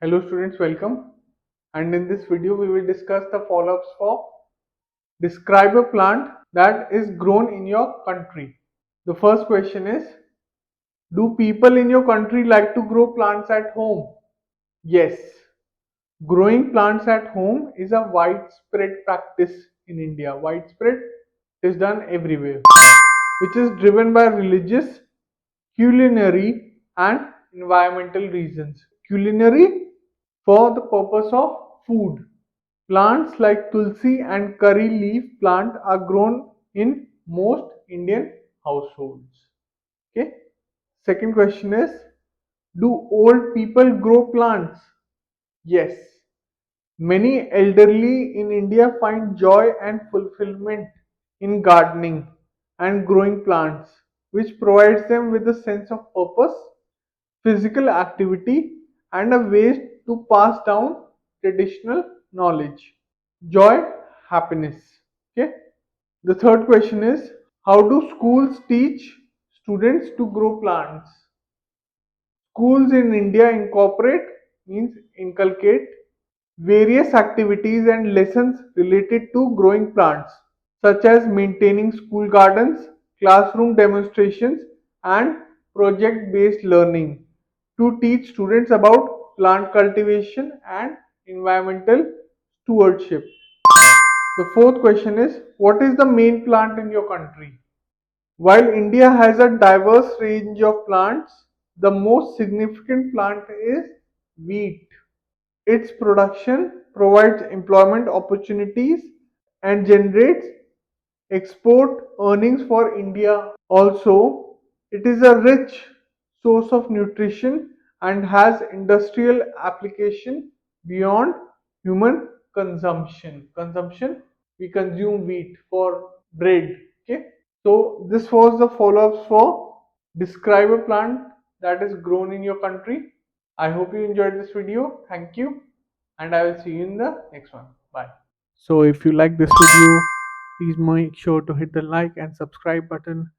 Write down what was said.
Hello students, welcome. And in this video we will discuss the follow-ups for describe a plant that is grown in your country. The first question is, do people in your country like to grow plants at home? Yes. Growing plants at home is a widespread practice in India. Widespread is done everywhere, which is driven by religious, culinary and environmental reasons. Culinary for the purpose of food. Plants like tulsi and curry leaf plant are grown in most Indian households. Okay. Second question is, do old people grow plants? Yes. Many elderly in India find joy and fulfillment in gardening and growing plants, which provides them with a sense of purpose, physical activity, and a way to pass down traditional knowledge. Joy, happiness. Okay. The third question is, how do schools teach students to grow plants? Schools in India incorporate means inculcate various activities and lessons related to growing plants, such as maintaining school gardens, classroom demonstrations, and project based learning to teach students about plant cultivation and environmental stewardship. The fourth question is, what is the main plant in your country? While India has a diverse range of plants, the most significant plant is wheat. Its production provides employment opportunities and generates export earnings for India. Also, it is a rich source of nutrition and has industrial application beyond human consumption. We consume wheat for bread. Okay. So this was the follow-ups for describe a plant that is grown in your country. I hope you enjoyed this video. Thank you, and I will see you in the next one. Bye. So if you like this video, please make sure to hit the like and subscribe button